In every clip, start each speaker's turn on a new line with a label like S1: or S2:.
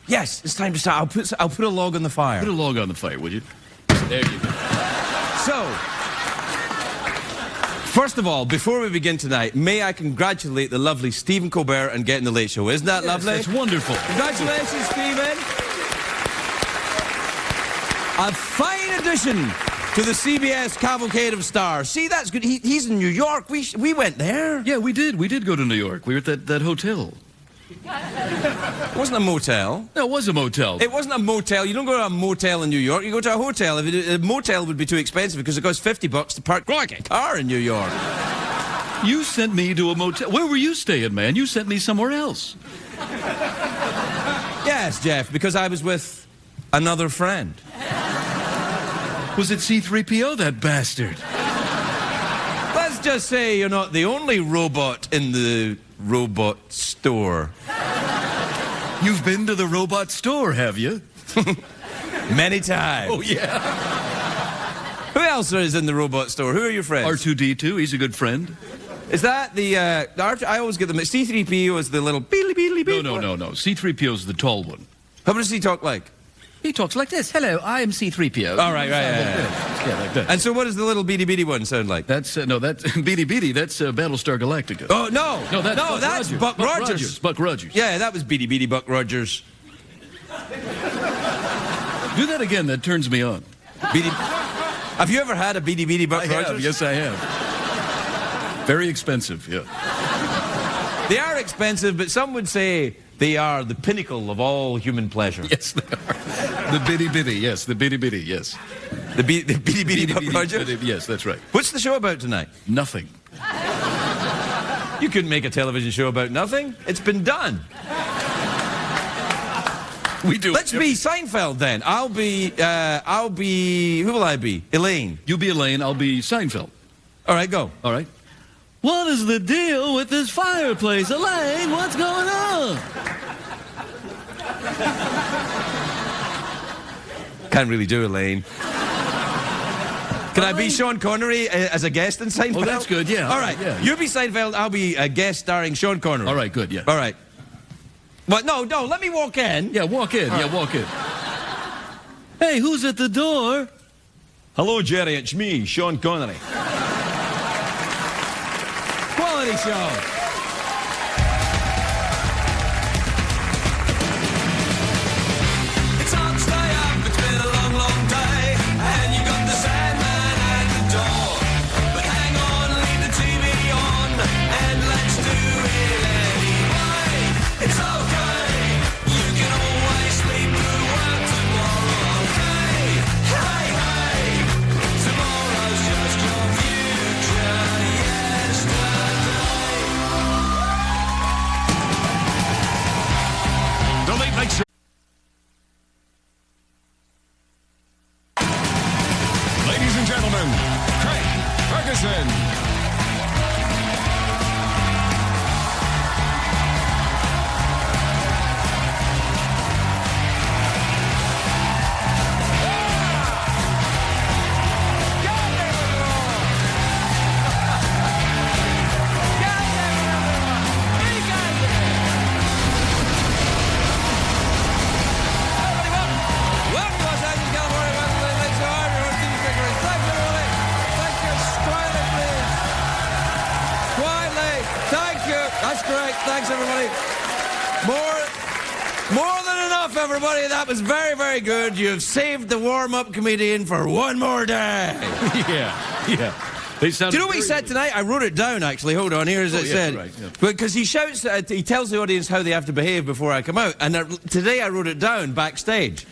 S1: Yes, it's time to start. I'll put a log on the fire.
S2: Put a log on the fire, would you? There you go.
S1: So, first of all, before we begin tonight, may I congratulate the lovely Stephen Colbert on getting the Late Show. Isn't that lovely?
S2: That's wonderful.
S1: Congratulations, Stephen. A fine addition to the CBS Cavalcade of Stars. See, that's good. He's in New York. We went there.
S2: Yeah, we did. We did go to New York. We were at that hotel.
S1: It wasn't a motel.
S2: No, it was a motel.
S1: It wasn't a motel. You don't go to a motel in New York. You go to a hotel. A motel would be too expensive because it costs $50 to park a car in New York.
S2: You sent me to a motel. Where were you staying, man? You sent me somewhere else.
S1: Yes, Jeff, because I was with another friend.
S2: Was it C-3PO, that bastard?
S1: Let's just say you're not the only robot in the robot store.
S2: You've been to the robot store, have you?
S1: Many times.
S2: Oh, yeah.
S1: Who else is in the robot store? Who are your friends?
S2: R2-D2, he's a good friend.
S1: Is that the, I always get them, C-3PO is the little beep.
S2: No. C-3PO's the tall one.
S1: How does he talk like?
S2: He talks like this. Hello, I am C-3PO.
S1: Oh, right.
S2: Yeah, like that.
S1: And so what does the little beady one sound like?
S2: That's, that's Beady, that's Battlestar Galactica.
S1: Oh, no, that's Buck Rogers.
S2: Buck Rogers.
S1: Yeah, that was Beady Buck Rogers.
S2: Do that again, that turns me on.
S1: Have you ever had a Beady Buck Rogers?
S2: Yes, I have. Very expensive, yeah.
S1: They are expensive, but some would say they are the pinnacle of all human pleasure.
S2: Yes, they are. The bitty, yes. The bitty, yes.
S1: The Beady Buck Rogers?
S2: Yes, that's right.
S1: What's the show about tonight?
S2: Nothing.
S1: You couldn't make a television show about nothing. It's been done.
S2: We do.
S1: Let's be Seinfeld then. I'll be, who will I be? Elaine.
S2: You be Elaine, I'll be Seinfeld.
S1: All right, go.
S2: All right. What is the deal with this fireplace? Elaine, what's going on?
S1: Can't really do Elaine. Can I be Sean Connery as a guest in Seinfeld?
S2: Oh, that's good, yeah.
S1: All right,
S2: yeah.
S1: You be Seinfeld, I'll be a guest starring Sean Connery.
S2: All right, good, yeah.
S1: All right. But no, let me walk in.
S2: Yeah, walk in, walk in. Hey, who's at the door?
S1: Hello, Jerry, it's me, Sean Connery. Quality show.
S3: It's hard to stay up, it's been a long day, and you got the Sandman at the door. But hang on, leave the TV on, and let's do it anyway. It's okay, you can always sleep through work tomorrow, okay? Hey, tomorrow's just your future, yesterday.
S2: The Late Night Show.
S4: Ladies and gentlemen, Craig Ferguson.
S1: Welcome to Los Angeles, California. Welcome to the Late Show. I'm your host, Stephen Pickering. Thank you, everybody. Thank you. Quietly, please. Quietly. Thank you. That's great. Thanks, everybody. More than enough, everybody. That was very, very good. You've saved the warm-up comedian for one more day.
S2: Yeah. They sounded
S1: Do you know what he
S2: very
S1: said
S2: good.
S1: tonight? I wrote it down, actually. Hold on. Here's what it
S2: yeah,
S1: said.
S2: right, yeah.
S1: Because he shouts, he tells the audience how they have to behave before I come out. And today I wrote it down backstage.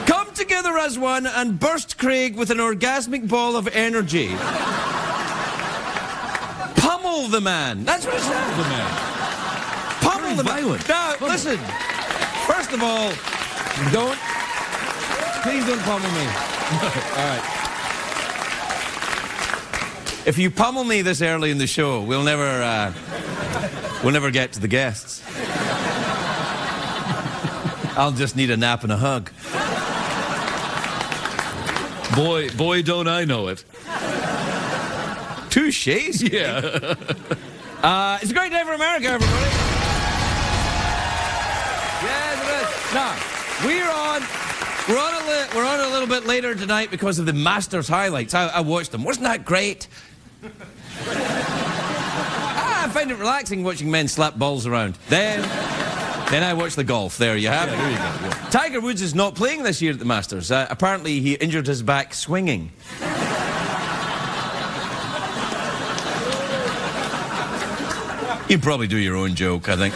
S1: Come together as one and burst Craig with an orgasmic ball of energy. Pummel the man. That's what it said.
S2: The man.
S1: Pummel the man.
S2: violent.
S1: Now, listen. First of all, please don't pummel me. All right. If you pummel me this early in the show, we'll never get to the guests. I'll just need a nap and a hug.
S2: Boy, don't I know it.
S1: Touche.
S2: Yeah.
S1: It's a great day for America, everybody. Yes, it is. Now, we're on a little bit later tonight because of the Masters highlights. I watched them. Wasn't that great? I find it relaxing watching men slap balls around. Then I watch the golf. There you have it.
S2: There you go. Yeah.
S1: Tiger Woods is not playing this year at the Masters. Apparently, he injured his back swinging. You can probably do your own joke, I think.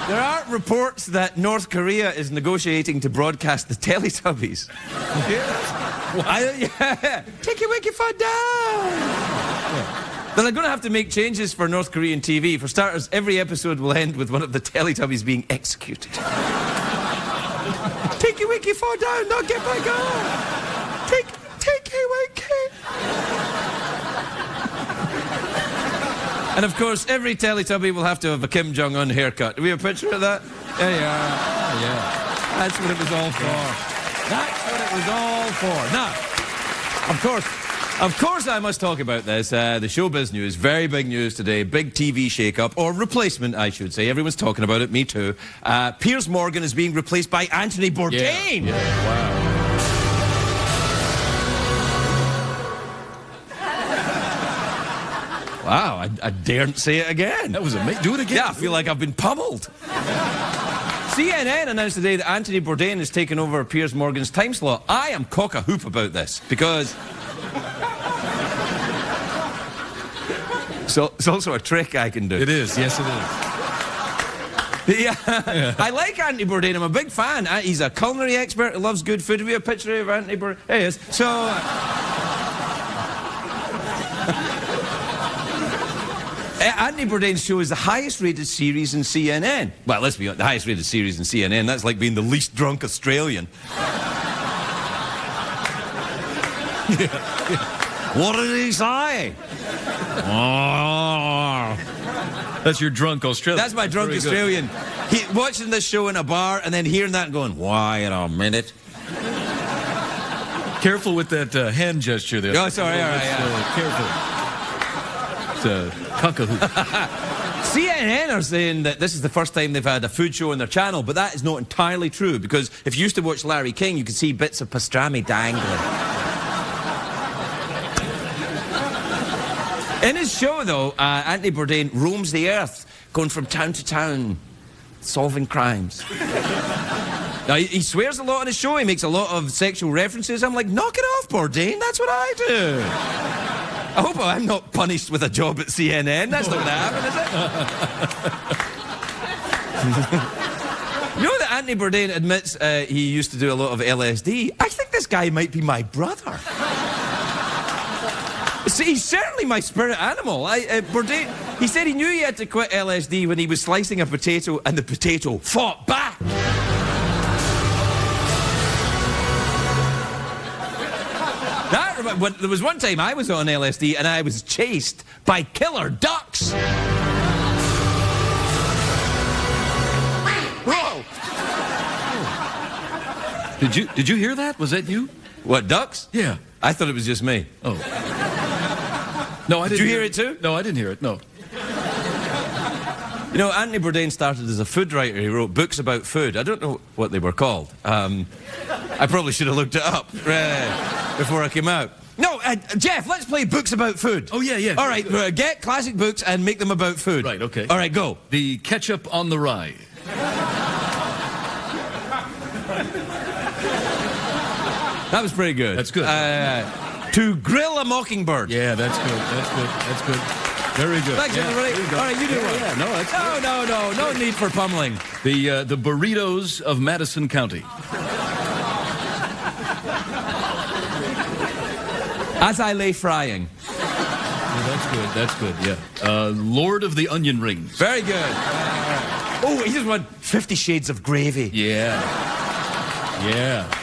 S1: There are reports that North Korea is negotiating to broadcast the Teletubbies. Yeah. Take your wicked foot down. Then they're going to have to make changes for North Korean TV. For starters, every episode will end with one of the Teletubbies being executed. Take your wicked foot down, not get back on. Take your wicked. And of course, every Teletubby will have to have a Kim Jong-un haircut. Do we have a picture of that? There you are. Oh, yeah. That's what it was all for. That's what it was all for. Now, of course I must talk about this. The showbiz news, very big news today. Big TV shake-up, or replacement, I should say. Everyone's talking about it, me too. Piers Morgan is being replaced by Anthony Bourdain.
S2: Yeah. Wow.
S1: Wow, I daren't say it again.
S2: That was amazing. Do it again.
S1: Yeah, I feel like I've been pummeled. CNN announced today that Anthony Bourdain is taking over Piers Morgan's time slot. I am cock-a-hoop about this, because... So it's also a trick I can do.
S2: It is. Yes, it is.
S1: Yeah. I like Anthony Bourdain. I'm a big fan. He's a culinary expert who loves good food. Do we have a picture of Anthony Bourdain? There he is. So... Anthony Bourdain's show is the highest-rated series in CNN. Well, let's be honest, the highest-rated series in CNN. That's like being the least drunk Australian. What did he say?
S2: That's your drunk Australian.
S1: That's my drunk Australian. Watching this show in a bar and then hearing that and going, wait a minute.
S2: Careful with that hand gesture there.
S1: Oh, sorry, all right, yeah.
S2: Careful. It's a cock-a-hoop.
S1: CNN are saying that this is the first time they've had a food show on their channel, but that is not entirely true, because if you used to watch Larry King, you could see bits of pastrami dangling. In his show, though, Anthony Bourdain roams the earth, going from town to town, solving crimes. Now, he swears a lot on his show. He makes a lot of sexual references. I'm like, knock it off, Bourdain. That's what I do. I hope I'm not punished with a job at CNN. That's not going to happen, is it? You know that Anthony Bourdain admits he used to do a lot of LSD? I think this guy might be my brother. See, he's certainly my spirit animal. Bourdain, he said he knew he had to quit LSD when he was slicing a potato and the potato fought back. There was one time I was on LSD and I was chased by killer ducks. Whoa!
S2: Did you hear that? Was that you?
S1: What, ducks?
S2: Yeah.
S1: I thought it was just me.
S2: Oh. No, I didn't.
S1: Did you hear it too?
S2: No, I didn't hear it. No.
S1: You know, Anthony Bourdain started as a food writer. He wrote books about food. I don't know what they were called. I probably should have looked it up before I came out. No, Jeff, let's play books about food.
S2: Oh, yeah.
S1: All right, get classic books and make them about food.
S2: Right, okay.
S1: All right, go.
S2: The Ketchup on the Rye.
S1: That was pretty good.
S2: That's good.
S1: To Grill a Mockingbird.
S2: Yeah, that's good. That's good. Very good.
S1: Thanks, everybody. All right, you do one.
S2: Yeah, no, that's
S1: No need for pummeling.
S2: The burritos of Madison County.
S1: As I lay frying.
S2: Yeah, that's good, yeah. Lord of the Onion Rings.
S1: Very good. Oh, he just went 50 Shades of Gravy.
S2: Yeah.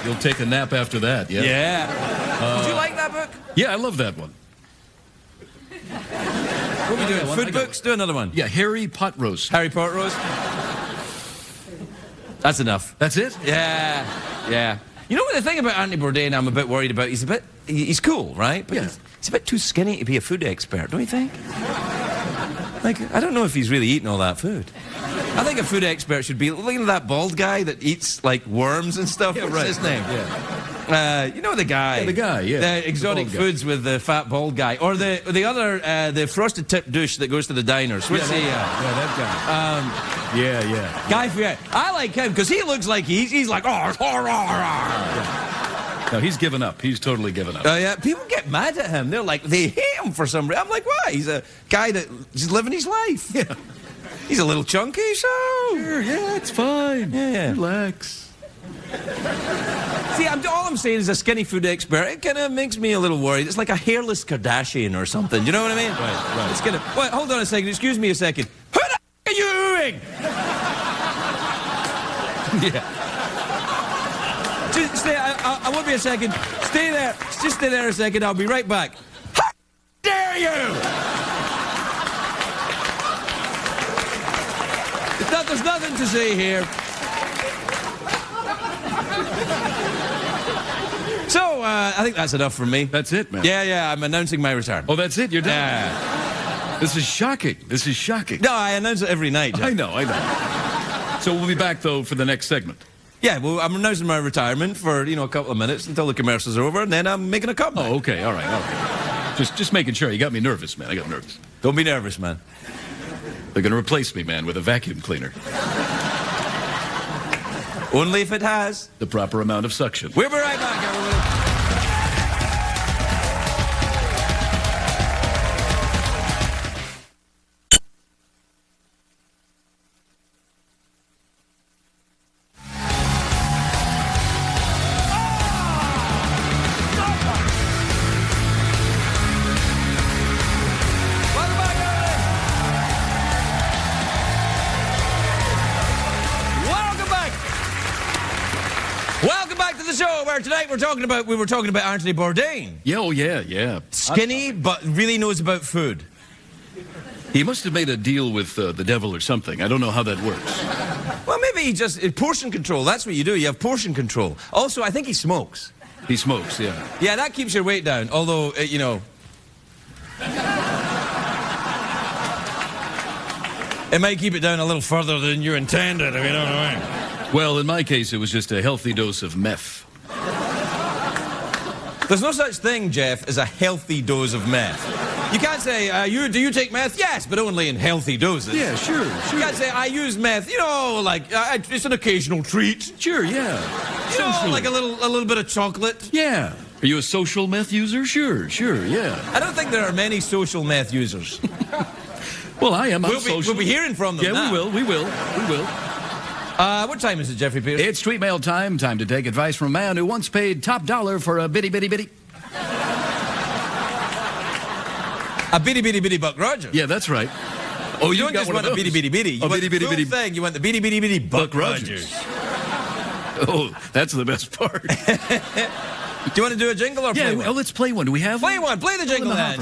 S2: You'll take a nap after that, yeah?
S1: Yeah. Did you like that book?
S2: Yeah, I love that one.
S1: What are we doing? Food books? Do another one.
S2: Yeah, Harry Pot Roast.
S1: Harry Pot Roast? That's enough.
S2: That's it?
S1: Yeah. You know what the thing about Anthony Bourdain I'm a bit worried about? He's cool, right? But he's a bit too skinny to be a food expert, don't you think? Like, I don't know if he's really eating all that food. I think a food expert should be... Look at that bald guy that eats, like, worms and stuff.
S2: Yeah,
S1: What's
S2: right.
S1: his name?
S2: Yeah.
S1: You know the guy.
S2: Yeah, the guy, yeah.
S1: The exotic
S2: The bald guy.
S1: foods with the fat bald guy. Or the other, the frosted tip douche that goes to the diners. What's
S2: yeah,
S1: the...
S2: that guy. Yeah.
S1: Guy Fieri. I like him because he looks like he's like...
S2: No, he's given up. He's totally given up.
S1: Yeah, people get mad at him. They're like, they hate him for some reason. I'm like, why? He's a guy that is living his life.
S2: Yeah.
S1: He's a little chunky, so...
S2: Sure, yeah, it's fine.
S1: Yeah.
S2: Relax.
S1: See, all I'm saying is a skinny food expert, it kind of makes me a little worried. It's like a hairless Kardashian or something. You know what I mean?
S2: Right.
S1: It's gonna... Wait, hold on a second. Excuse me a second. Who the are you hooing?
S2: Yeah.
S1: Just stay... I won't be a second. Stay there. Just stay there a second. I'll be right back. How dare you? There's nothing to say here. So, I think that's enough from me.
S2: That's it, man.
S1: Yeah, I'm announcing my return.
S2: Oh, that's it? You're done?
S1: Yeah.
S2: This is shocking. This is shocking.
S1: No, I announce it every night, Jack.
S2: I know. So we'll be back, though, for the next segment.
S1: Yeah, well, I'm announcing my retirement for, a couple of minutes until the commercials are over, and then I'm making a comeback.
S2: Oh, okay. All right. Okay. Just making sure. You got me nervous, man. I got nervous.
S1: Don't be nervous, man.
S2: They're going to replace me, man, with a vacuum cleaner.
S1: Only if it has
S2: the proper amount of suction.
S1: We'll be right back, everybody. Tonight we were talking about Anthony Bourdain.
S2: Yeah, oh, yeah.
S1: Skinny, but really knows about food.
S2: He must have made a deal with the devil or something. I don't know how that works.
S1: Well, maybe he just... portion control, that's what you do. You have portion control. Also, I think he smokes.
S2: He smokes, yeah.
S1: Yeah, that keeps your weight down, although, it might keep it down a little further than you intended, if you know what I mean.
S2: Well, in my case, it was just a healthy dose of meth.
S1: There's no such thing, Jeff, as a healthy dose of meth. You can't say, do you take meth? Yes, but only in healthy doses.
S2: Yeah, sure.
S1: You can't say, I use meth, it's an occasional treat.
S2: Sure, yeah.
S1: Like a little bit of chocolate.
S2: Yeah. Are you a social meth user? Sure, yeah.
S1: I don't think there are many social meth users.
S2: Well, I am.
S1: We'll be hearing from them now.
S2: We will.
S1: What time is it, Jeffrey Pierce?
S2: It's tweet mail time. Time to take advice from a man who once paid top dollar for a bitty.
S1: A bitty Buck Rogers.
S2: Yeah, that's right.
S1: Oh, you don't just want a bitty. You want the full
S2: bitty
S1: thing. You want the bitty Buck Rogers.
S2: Oh, that's the best part.
S1: Do you want to do a jingle or play one?
S2: Yeah, let's play one. Do we have
S1: Play one. Play the jingle then.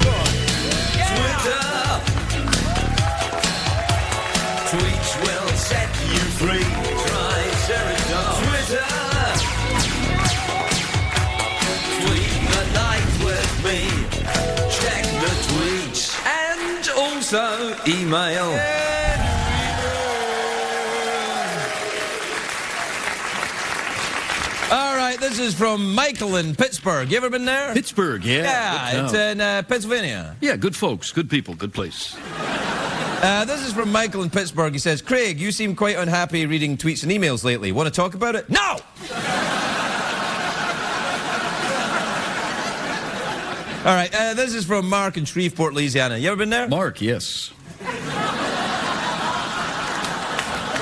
S3: Tweets will set you free. Try Sheridan. Twitter. Tweet the night with me. Check the tweets. And also email.
S1: All right, this is from Michael in Pittsburgh. You ever been there?
S2: Pittsburgh, yeah.
S1: Yeah, it's in Pennsylvania.
S2: Yeah, good folks, good people, good place.
S1: This is from Michael in Pittsburgh. He says, Craig, you seem quite unhappy reading tweets and emails lately. Want to talk about it? No! All right, this is from Mark in Shreveport, Louisiana. You ever been there?
S2: Mark, yes.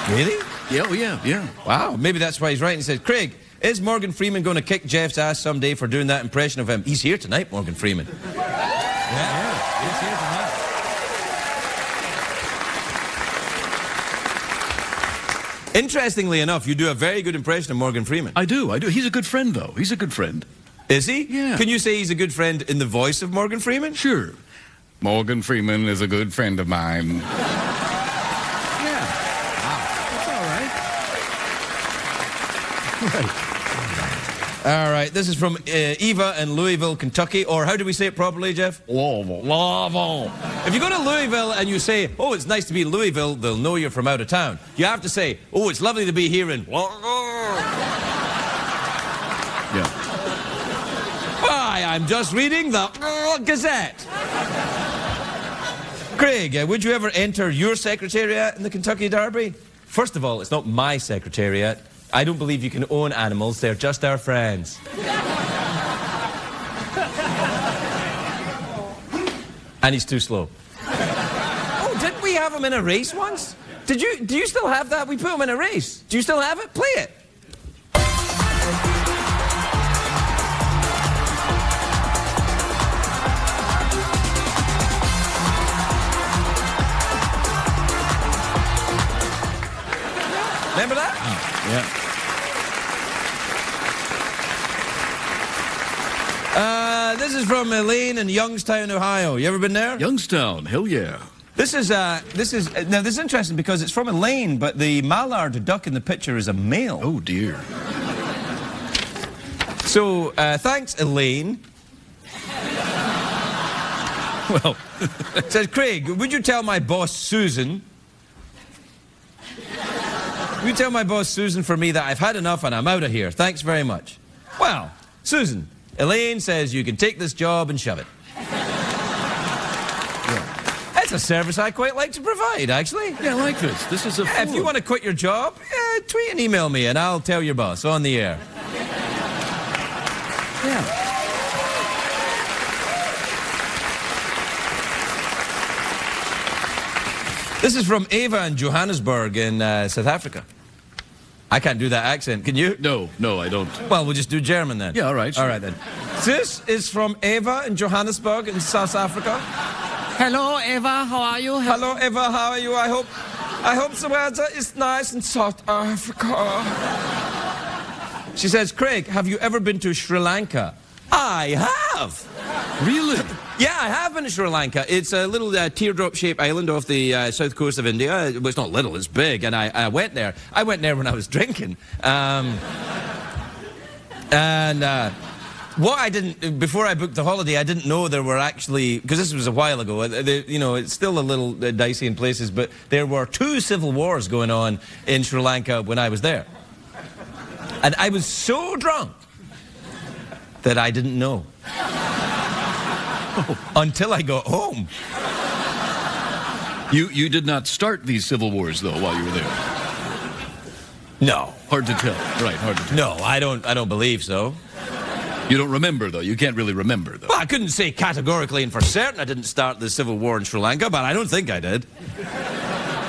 S1: Really?
S2: Yeah, oh, yeah.
S1: Wow, maybe that's why he's right. He says, Craig, is Morgan Freeman going to kick Jeff's ass someday for doing that impression of him? He's here tonight, Morgan Freeman. Yeah, he's here tonight. Interestingly enough, you do a very good impression of Morgan Freeman.
S2: I do. He's a good friend, though. He's a good friend.
S1: Is he?
S2: Yeah.
S1: Can you say he's a good friend in the voice of Morgan Freeman?
S2: Sure. Morgan Freeman is a good friend of mine.
S1: Yeah. Wow. That's all right. All right, this is from Eva in Louisville, Kentucky. Or how do we say it properly, Jeff?
S2: Louisville.
S1: If you go to Louisville and you say, oh, it's nice to be in Louisville, they'll know you're from out of town. You have to say, oh, it's lovely to be here in...
S2: Yeah.
S1: Why, I'm just reading the Gazette. Craig, would you ever enter your secretariat in the Kentucky Derby? First of all, it's not my secretariat. I don't believe you can own animals. They're just our friends. And he's too slow. Oh, didn't we have him in a race once? Do you still have that? We put him in a race. Do you still have it? Play it. Remember that?
S2: Yeah.
S1: This is from Elaine in Youngstown, Ohio. You ever been there?
S2: Youngstown, hell yeah.
S1: This is interesting because it's from Elaine, but the mallard duck in the picture is a male.
S2: Oh dear.
S1: So, thanks, Elaine.
S2: Well,
S1: It says, Craig, would you tell my boss, Susan... Will you tell my boss, Susan, for me that I've had enough and I'm out of here. Thanks very much. Well, Susan, Elaine says you can take this job and shove it. Yeah. That's a service I quite like to provide, actually.
S2: yeah, I like this. This is a
S1: If you want to quit your job, tweet and email me and I'll tell your boss on the air.
S2: Yeah.
S1: This is from Eva in Johannesburg in South Africa. I can't do that accent, can you?
S2: No, I don't.
S1: Well, we'll just do German then.
S2: Yeah, all right. Sure.
S1: All right then. This is from Eva in Johannesburg in South Africa.
S5: Hello, Eva. How are you?
S1: Hello, Eva. How are you? I hope the weather is nice in South Africa. She says, Craig, have you ever been to Sri Lanka? I have.
S2: Really?
S1: Yeah, I have been to Sri Lanka. It's a little teardrop-shaped island off the south coast of India. Well, it's not little, it's big. And I went there. I went there when I was drinking. What I didn't, before I booked the holiday, I didn't know there were actually, because this was a while ago, it's still a little dicey in places, but there were 2 civil wars going on in Sri Lanka when I was there. And I was so drunk that I didn't know. Until I got home.
S2: You did not start these civil wars, though, while you were there.
S1: No.
S2: Hard to tell. Right, hard to tell.
S1: No, I don't believe so.
S2: You don't remember, though. You can't really remember, though.
S1: Well, I couldn't say categorically and for certain I didn't start the civil war in Sri Lanka, but I don't think I did.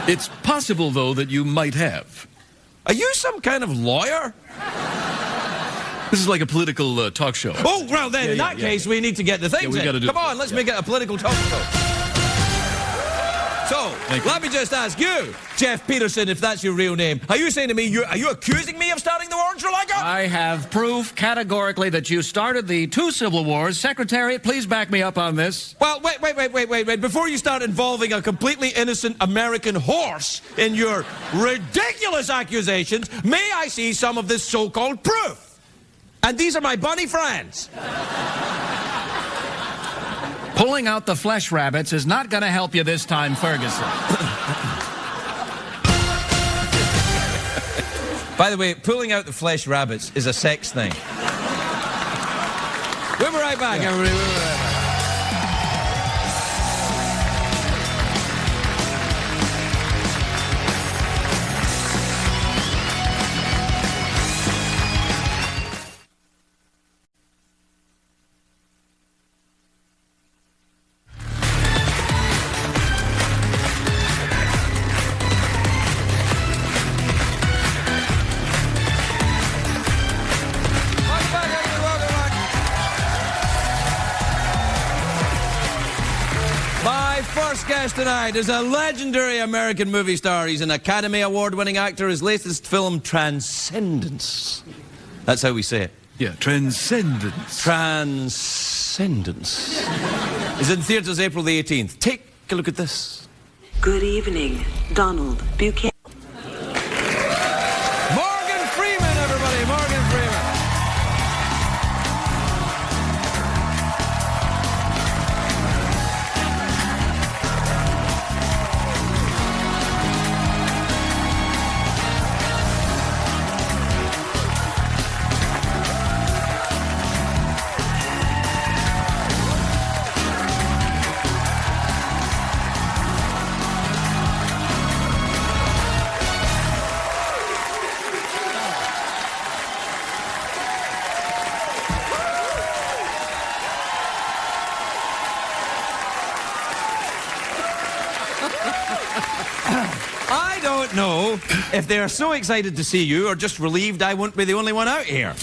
S2: It's possible, though, that you might have.
S1: Are you some kind of lawyer?
S2: This is like a political talk show.
S1: Oh, well then, in that case, we need to get the things
S2: we gotta
S1: in.
S2: do
S1: Come on, let's make it a political talk show. So, let me just ask you, Jeff Peterson, if that's your real name, are you saying to me, are you accusing me of starting the war in Sri Lanka?
S5: I have proof categorically that you started the 2 civil wars. Secretary, please back me up on this.
S1: Well, wait. Before you start involving a completely innocent American horse in your ridiculous accusations, may I see some of this so-called proof? And these are my bunny friends.
S5: Pulling out the flesh rabbits is not going to help you this time, Ferguson.
S1: By the way, pulling out the flesh rabbits is a sex thing. We'll be right back, everybody. We'll be right back. First guest tonight is a legendary American movie star. He's an Academy Award-winning actor. His latest film, Transcendence. That's how we say it.
S2: Yeah, Transcendence.
S1: Transcendence. Is in theaters April the 18th. Take a look at this.
S6: Good evening, Donald Buchanan.
S1: Morgan Freeman, everybody. Morgan Freeman. if they are so excited to see you or just relieved I won't be the only one out here.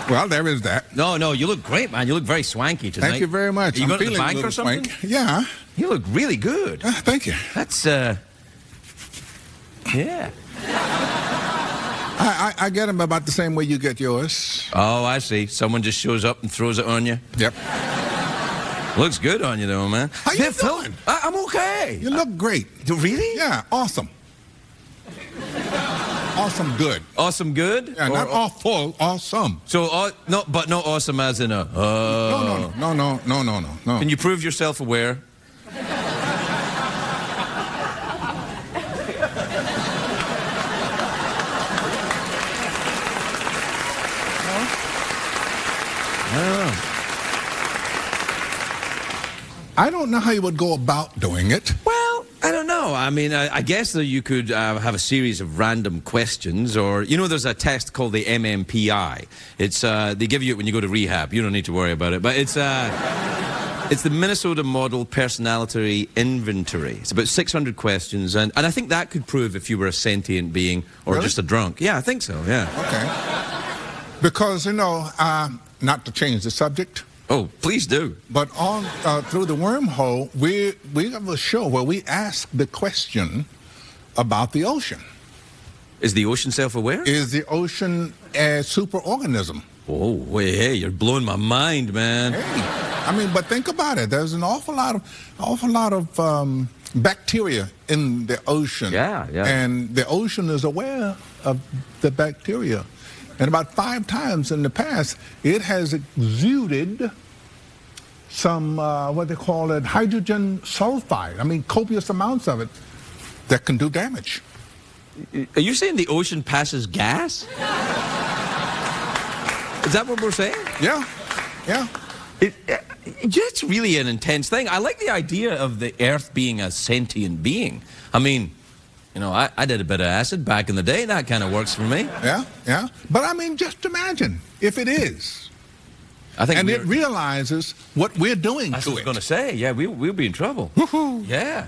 S7: Well, there is that.
S1: No, you look great, man. You look very swanky tonight.
S7: Thank you very much.
S1: Are you
S7: I'm
S1: going to the
S7: feeling a
S1: bank
S7: little
S1: or something?
S7: swank. Yeah.
S1: You look really good.
S7: Thank you.
S1: That's, yeah.
S7: I get them about the same way you get yours.
S1: Oh, I see. Someone just shows up and throws it on you.
S7: Yep.
S1: Looks good on you, though, man.
S7: How you doing?
S1: I'm okay.
S7: You look great.
S1: Really?
S7: Yeah, awesome. Awesome good.
S1: Awesome good?
S7: Yeah, not awful, awesome.
S1: So, but not awesome as in a...
S7: No.
S1: Can you prove you're self-aware?
S7: I don't know how you would go about doing it.
S1: Well, I don't know. I mean, I guess that you could have a series of random questions, or there's a test called the MMPI. It's they give you it when you go to rehab. You don't need to worry about it, but it's the Minnesota Model Personality Inventory. It's about 600 questions, and I think that could prove if you were a sentient being or
S7: Really?
S1: just a drunk. Yeah, I think so. Yeah.
S7: Okay. Because not to change the subject.
S1: Oh, please do.
S7: But on through the wormhole, we have a show where we ask the question about the ocean.
S1: Is the ocean self-aware?
S7: Is the ocean a superorganism?
S1: Oh, wait, hey, you're blowing my mind, man.
S7: Hey, I mean, but think about it. There's an awful lot of bacteria in the ocean.
S1: Yeah.
S7: And the ocean is aware of the bacteria. And about 5 times in the past, it has exuded some, what they call it, hydrogen sulfide. I mean, copious amounts of it that can do damage.
S1: Are you saying the ocean passes gas? Is that what we're saying?
S7: Yeah.
S1: It's really an intense thing. I like the idea of the Earth being a sentient being. I mean, I did a bit of acid back in the day. That kind of works for me.
S7: Yeah. But I mean, just imagine if it is.
S1: I think
S7: it realizes what we're doing
S1: That's
S7: to
S1: what I was
S7: it.
S1: going to say. Yeah, we'll be in trouble.
S7: Woohoo.
S1: Yeah.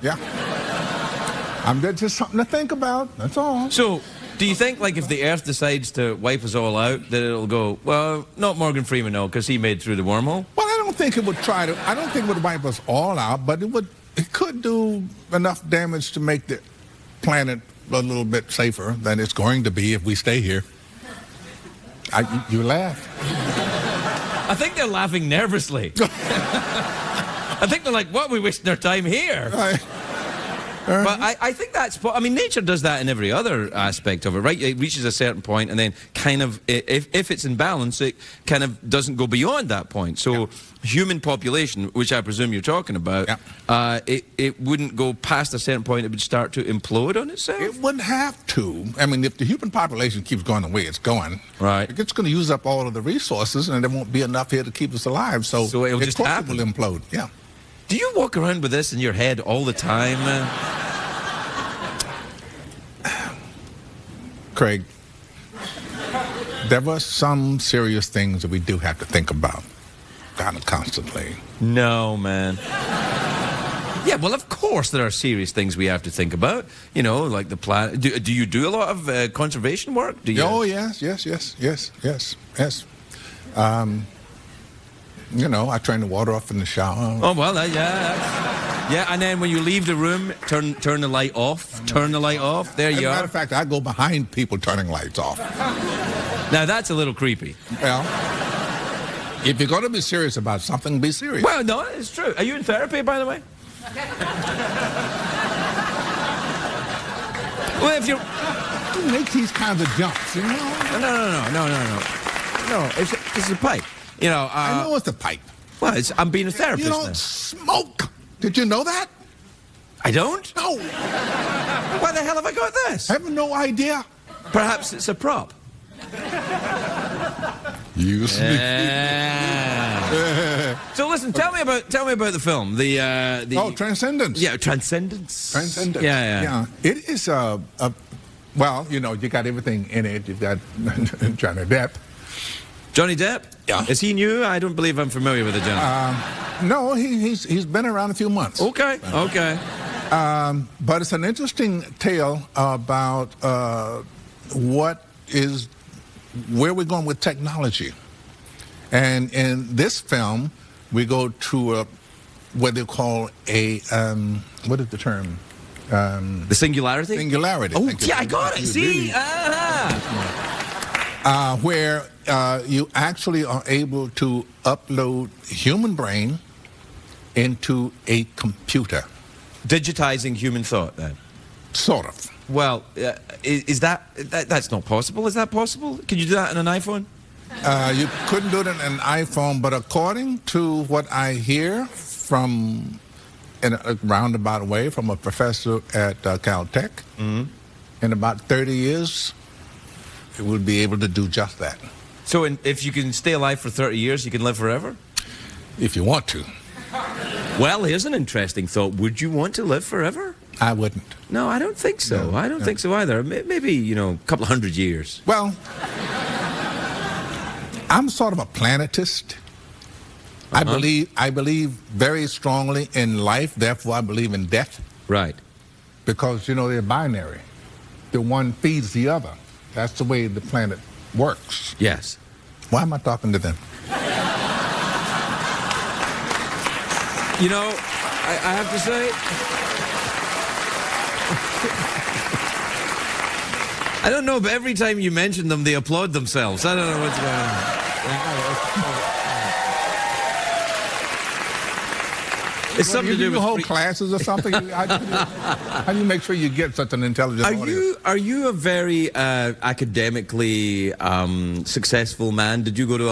S7: That's just something to think about. That's all.
S1: So, do you think, like, if the Earth decides to wipe us all out, that it'll go, well, not Morgan Freeman, no, because he made through the wormhole?
S7: Well, I don't think it would wipe us all out, but it could do enough damage to make the planet a little bit safer than it's going to be if we stay here. You laugh.
S1: I think they're laughing nervously. I think they're like, what, are we wasting our time here? But I think nature does that in every other aspect of it, right? It reaches a certain point and then kind of, if it's in balance, it kind of doesn't go beyond that point. So human population, which I presume you're talking about, it wouldn't go past a certain point, it would start to implode on itself?
S7: It wouldn't have to. I mean, if the human population keeps going the way it's going,
S1: right,
S7: it's going to use up all of the resources and there won't be enough here to keep us alive. So
S1: it'll just happen.
S7: It will implode, yeah.
S1: Do you walk around with this in your head all the time, man?
S7: Craig, there were some serious things that we do have to think about kind of constantly.
S1: No, man. Yeah, well, of course there are serious things we have to think about. Like the planet. Do you do a lot of conservation work? Do you?
S7: Oh, yes. I turn the water off in the shower.
S1: Oh, well, yeah, and then when you leave the room, turn the light off. Turn the light off. There you are.
S7: As a matter of fact, I go behind people turning lights off.
S1: Now, that's a little creepy.
S7: Well, if you're going to be serious about something, be serious.
S1: Well, no, it's true. Are you in therapy, by the way? Well, if you're...
S7: You make these kinds of jumps,
S1: No. No, it's a pipe.
S7: I know it's a pipe.
S1: Well, I'm being a therapist
S7: You don't
S1: now.
S7: smoke. Did you know that?
S1: I don't?
S7: No.
S1: Why the hell have I got this?
S7: I have no idea.
S1: Perhaps it's a prop.
S7: You sneak.
S1: So listen, tell me about the film. The
S7: Transcendence.
S1: Yeah, Transcendence.
S7: Transcendence.
S1: Yeah.
S7: It is well, you got everything in it. You've got Johnny Depp.
S1: Johnny Depp?
S7: Yeah.
S1: Is he new? I don't believe I'm familiar with the gentleman.
S7: No, he's been around a few months.
S1: Okay.
S7: But it's an interesting tale about where we're going with technology. And in this film, we go to what they call what is the term?
S1: The singularity?
S7: Singularity.
S1: Oh,
S7: Thank you.
S1: yeah, I got it. See?
S7: Where you actually are able to upload human brain into a computer.
S1: Digitizing human thought, then?
S7: Sort of.
S1: Well, is that's not possible? Is that possible? Can you do that on an iPhone?
S7: You couldn't do it on an iPhone, but according to what I hear from, in a roundabout way, from a professor at Caltech, in about 30 years, it would be able to do just that.
S1: So if you can stay alive for 30 years, you can live forever?
S7: If you want to.
S1: Well, here's an interesting thought. Would you want to live forever?
S7: I wouldn't.
S1: No, I don't think so.
S7: No,
S1: I don't think so either. Maybe, a couple of 100 years.
S7: Well, I'm sort of a planetist. I believe very strongly in life, therefore I believe in death.
S1: Right.
S7: Because, they're binary. The one feeds the other. That's the way the planet works.
S1: Yes.
S7: Why am I talking to them?
S1: I have to say, I don't know, but every time you mention them, they applaud themselves. I don't know what's going on. It's something to do with
S7: hold classes or something. How do you make sure you get such an intelligent audience?
S1: Are you a very academically successful man? Did you go to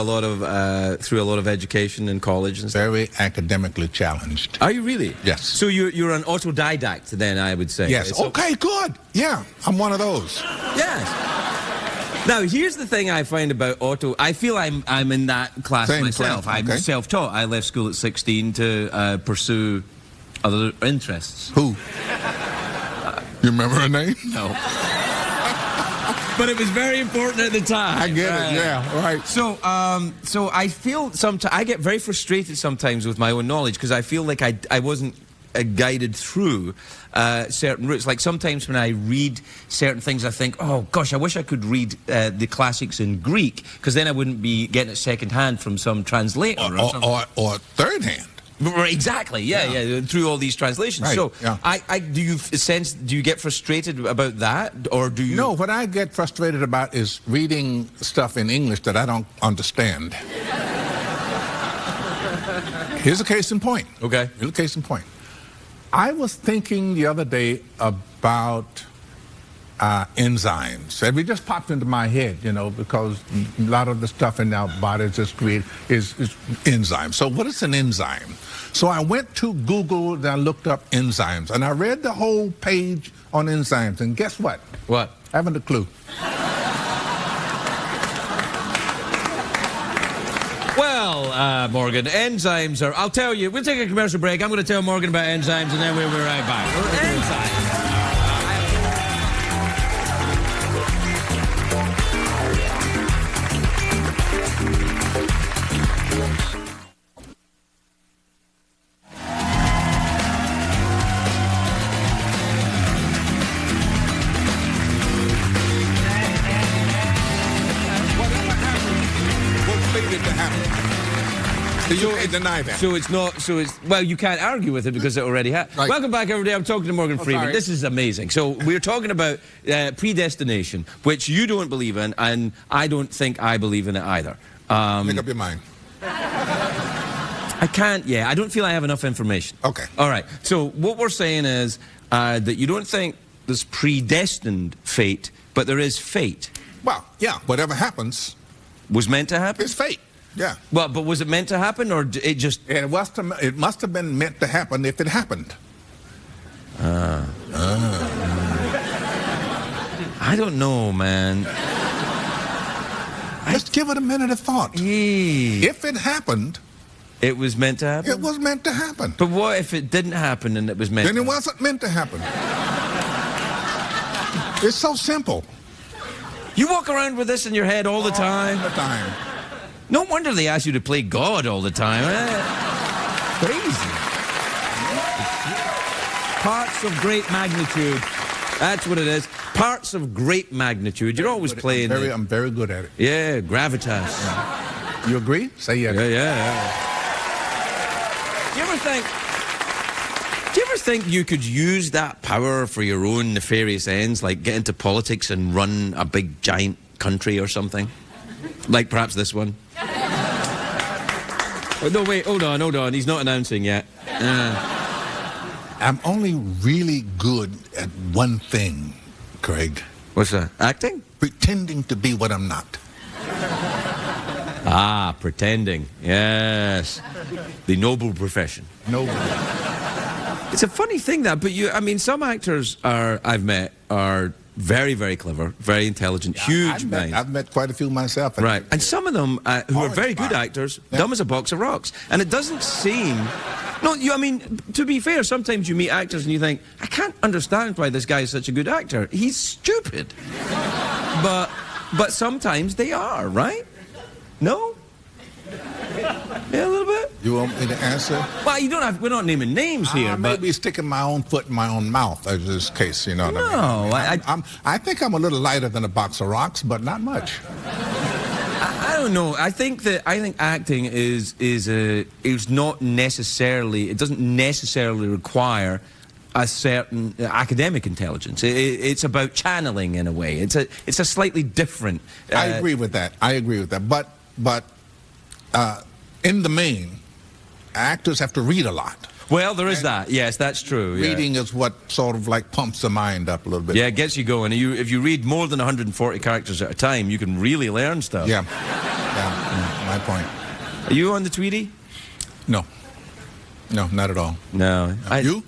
S1: through a lot of education in college and stuff?
S7: Very academically challenged.
S1: Are you really?
S7: Yes.
S1: So you're an autodidact then, I would say.
S7: Yes.
S1: So,
S7: okay, good. Yeah, I'm one of those.
S1: Yes. Now, here's the thing I find about I feel I'm in that class myself.
S7: Okay.
S1: I'm self-taught. I left school at 16 to pursue other interests.
S7: Who? You remember her name?
S1: No. But it was very important at the time.
S7: I get it. Yeah, right.
S1: So I feel sometimes I get very frustrated sometimes with my own knowledge because I feel like I wasn't guided through certain routes. Like sometimes when I read certain things, I think, oh gosh, I wish I could read the classics in Greek, because then I wouldn't be getting it second hand from some translator
S7: or third hand.
S1: Right, exactly. Yeah, through all these translations.
S7: Right,
S1: so,
S7: yeah.
S1: do you get frustrated about that, or do you?
S7: No, what I get frustrated about is reading stuff in English that I don't understand. Here's a case in point.
S1: Okay.
S7: Here's a case in point. I was thinking the other day about enzymes. And it just popped into my head, because a lot of the stuff in our bodies is enzymes. So what is an enzyme? So I went to Google and I looked up enzymes. And I read the whole page on enzymes. And guess what?
S1: What?
S7: I haven't a clue.
S1: Well, Morgan, enzymes are... I'll tell you. We'll take a commercial break. I'm going to tell Morgan about enzymes, and then we'll be right back. Enzymes.
S7: You can't deny that.
S1: Well, you can't argue with it because it already happened.
S7: Right.
S1: Welcome back, everybody. I'm talking to Morgan Freeman.
S7: Sorry.
S1: This is amazing. So we're talking about predestination, which you don't believe in, and I don't think I believe in it either.
S7: Make up your mind.
S1: I can't, I don't feel I have enough information.
S7: Okay.
S1: All right. So what we're saying is that you don't think there's predestined fate, but there is fate.
S7: Well, yeah, whatever happens
S1: Was meant to happen?
S7: is fate. Yeah.
S1: Well, but was it meant to happen, or it just...
S7: It must have been meant to happen if it happened.
S1: I don't know, man.
S7: Just give it a minute of thought. If it happened...
S1: It was meant to happen?
S7: It was meant to happen.
S1: But what if it didn't happen and it was meant
S7: Then
S1: to
S7: it wasn't meant to happen. It's so simple.
S1: You walk around with this in your head all the time?
S7: All the time.
S1: No wonder they ask you to play God all the time. Crazy. Parts of great magnitude. That's what it is. Parts of great magnitude. You're always playing.
S7: I'm very good at it.
S1: Yeah, gravitas.
S7: You agree? Say yes.
S1: Yeah. Do you ever think you could use that power for your own nefarious ends, like get into politics and run a big giant country or something? Like perhaps this one? Oh, no, wait, hold on. He's not announcing yet.
S7: I'm only really good at one thing, Craig.
S1: What's that? Acting?
S7: Pretending to be what I'm not.
S1: Ah, pretending. Yes. The noble profession.
S7: Nobody.
S1: It's a funny thing that, but some actors I've met are very, very clever, very intelligent, huge minds.
S7: I've met quite a few myself.
S1: Right. And some of them who are very good actors, dumb as a box of rocks. And it doesn't seem... No, to be fair, sometimes you meet actors and you think, I can't understand why this guy is such a good actor. He's stupid. But sometimes they are, right? No? Yeah, a little bit?
S7: You want me to answer?
S1: Well, you don't have... We're not naming names here, but...
S7: Maybe sticking my own foot in my own mouth, as this case, you know what I mean?
S1: No,
S7: I think I'm a little lighter than a box of rocks, but not much.
S1: I don't know. I think acting is not necessarily... It doesn't necessarily require a certain academic intelligence. It's about channeling in a way. It's a slightly different...
S7: I agree with that. But in the main, actors have to read a lot.
S1: Well, there is that. Yes, that's true.
S7: Reading is what sort of like pumps the mind up a little bit.
S1: Yeah, it gets you going. If you read more than 140 characters at a time, you can really learn stuff.
S7: Yeah, my point.
S1: Are you on the Tweety?
S7: No, not at all.
S1: No.
S7: You?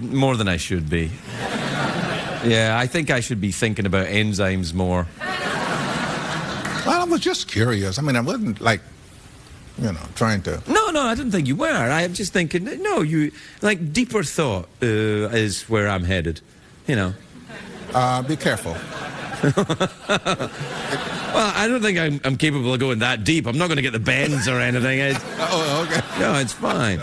S1: More than I should be. Yeah, I think I should be thinking about enzymes more.
S7: Well, I was just curious. I mean, I wasn't like, trying to...
S1: No, I didn't think you were. I'm just thinking, no, you... Like, deeper thought is where I'm headed,
S7: Be careful.
S1: Well, I don't think I'm capable of going that deep. I'm not going to get the bends or anything.
S7: Oh, okay.
S1: No, it's fine.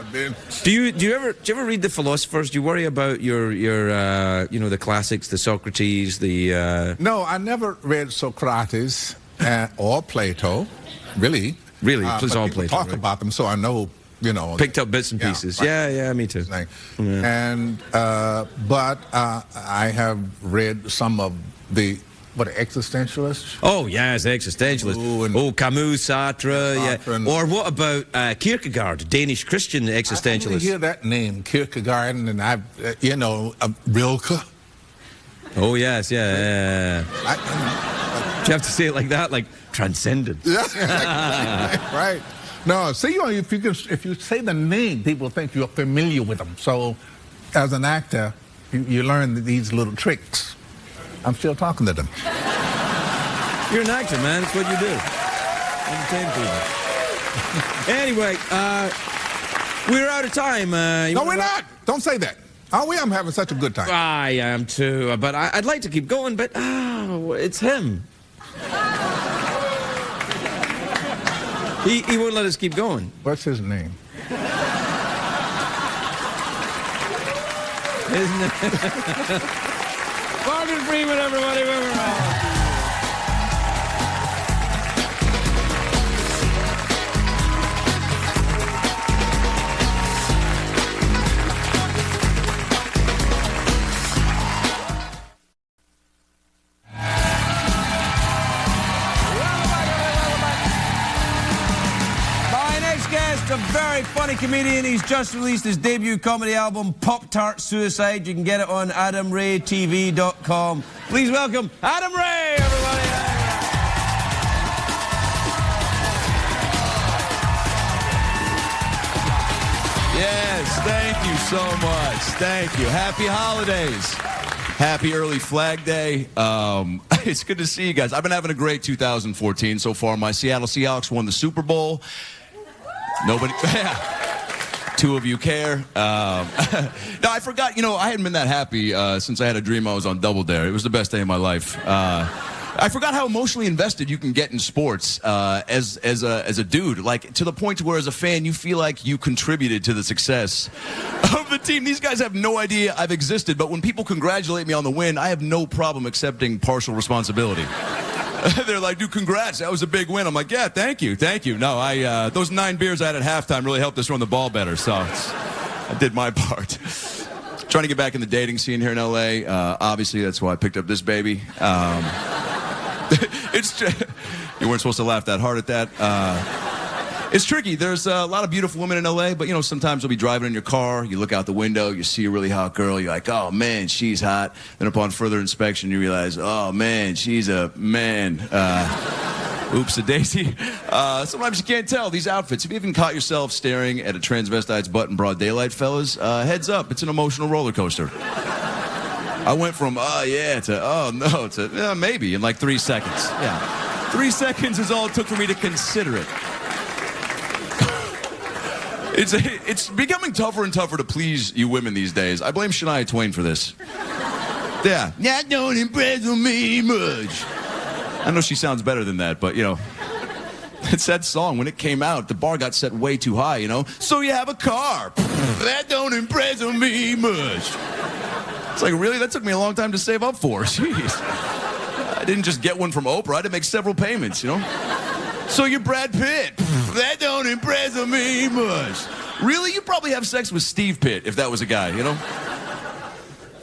S1: Do you ever read the philosophers? Do you worry about your the classics, the Socrates, the...
S7: No, I never read Socrates or Plato, really.
S1: Really? It's all
S7: people
S1: Plato.
S7: talk about them, so I know,
S1: Picked up bits and pieces.
S7: Right.
S1: Yeah, me too.
S7: Yeah. And, but I have read some of the... What, existentialists?
S1: Oh, yes, existentialists. Camus, Sartre, yeah. Or what about Kierkegaard, Danish Christian existentialist?
S7: I hear that name, Kierkegaard, and Rilke.
S1: Oh, yes, yeah. Do you have to say it like that? Like, transcendent.
S7: Right. No, see, if you say the name, people think you're familiar with them. So, as an actor, you learn these little tricks. I'm still talking to them.
S1: You're an actor, man. It's what you do. Entertain people. Anyway, we're out of time.
S7: No, we're not. Don't say that. Are we? I'm having such a good time.
S1: I am too, but I'd like to keep going, but it's him. He won't let us keep going.
S7: What's his name?
S1: Isn't it? Morgan Freeman, everybody. A very funny comedian. He's just released his debut comedy album, Pop-Tart Suicide. You can get it on AdamRayTV.com. Please welcome Adam Ray, everybody.
S8: Yes, thank you so much. Thank you. Happy holidays. Happy early Flag Day. It's good to see you guys. I've been having a great 2014 so far. My Seattle Seahawks won the Super Bowl. Nobody, two of you care. No, I forgot, I hadn't been that happy since I had a dream I was on Double Dare. It was the best day of my life. I forgot how emotionally invested you can get in sports as a dude. Like, to the point where, as a fan, you feel like you contributed to the success of the team. These guys have no idea I've existed, but when people congratulate me on the win, I have no problem accepting partial responsibility. They're like, dude, congrats, that was a big win. I'm like, yeah, thank you. No, those 9 beers I had at halftime really helped us run the ball better, so I did my part. Trying to get back in the dating scene here in L.A. Obviously, that's why I picked up this baby. You weren't supposed to laugh that hard at that. It's tricky. There's a lot of beautiful women in L.A., but, sometimes you'll be driving in your car, you look out the window, you see a really hot girl, you're like, oh, man, she's hot. Then upon further inspection, you realize, oh, man, she's a man. Oops-a-daisy. Sometimes you can't tell these outfits. If you even caught yourself staring at a transvestite's butt in broad daylight, fellas, heads up, it's an emotional roller coaster. I went from, oh, yeah, to, oh, no, to, maybe in like 3 seconds. Yeah. 3 seconds is all it took for me to consider it. It's becoming tougher and tougher to please you women these days. I blame Shania Twain for this. Yeah. That don't impress me much. I know she sounds better than that, but, it's that song. When it came out, the bar got set way too high, So you have a car. That don't impress me much. It's like, really? That took me a long time to save up for. Jeez. I didn't just get one from Oprah. I had to make several payments, So you're Brad Pitt. That don't impress me much. Really? You'd probably have sex with Steve Pitt if that was a guy,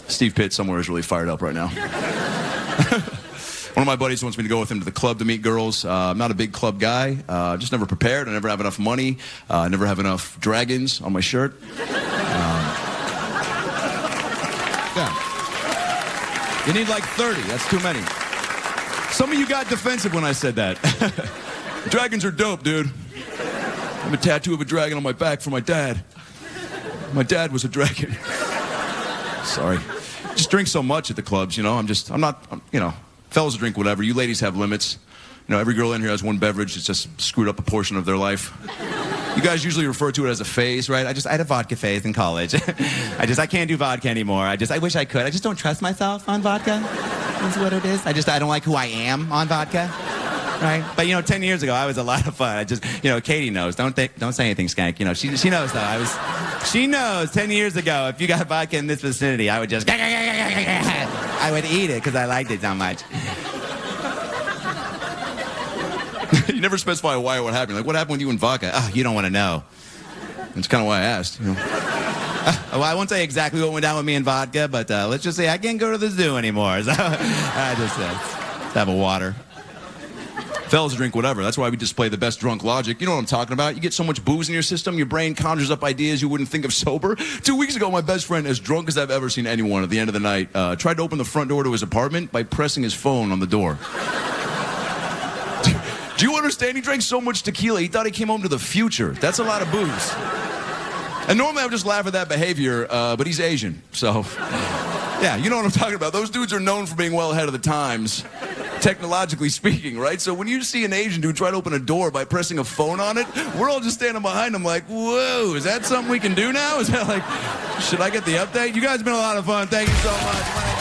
S8: Steve Pitt somewhere is really fired up right now. One of my buddies wants me to go with him to the club to meet girls. I'm not a big club guy. Just never prepared. I never have enough money. I never have enough dragons on my shirt. Yeah. You need like 30. That's too many. Some of you got defensive when I said that. Dragons are dope, dude. I have a tattoo of a dragon on my back for my dad. My dad was a dragon. Sorry. Just drink so much at the clubs, fellas drink whatever. You ladies have limits. Every girl in here has one beverage that's just screwed up a portion of their life. You guys usually refer to it as a phase, right? I had a vodka phase in college. I can't do vodka anymore. I wish I could. I just don't trust myself on vodka. Is what it is. I don't like who I am on vodka. Right? But 10 years ago, I was a lot of fun. Katie knows. Don't say anything, Skank. She knows though. She knows 10 years ago, if you got vodka in this vicinity, I would just I would eat it because I liked it so much. You never specify why or what happened. Like, what happened with you and vodka? Oh, you don't want to know. That's kind of why I asked. Well, I won't say exactly what went down with me and vodka, but let's just say I can't go to the zoo anymore. So I just have a water. Fellas drink whatever. That's why we display the best drunk logic. You know what I'm talking about? You get so much booze in your system, your brain conjures up ideas you wouldn't think of sober. 2 weeks ago, my best friend, as drunk as I've ever seen anyone at the end of the night, tried to open the front door to his apartment by pressing his phone on the door. Do you understand? He drank so much tequila, he thought he came home to the future. That's a lot of booze. And normally I would just laugh at that behavior, but he's Asian, so... Yeah, you know what I'm talking about. Those dudes are known for being well ahead of the times, technologically speaking, right? So when you see an Asian dude try to open a door by pressing a phone on it, we're all just standing behind him like, whoa, is that something we can do now? Is that like, should I get the update? You guys have been a lot of fun. Thank you so much.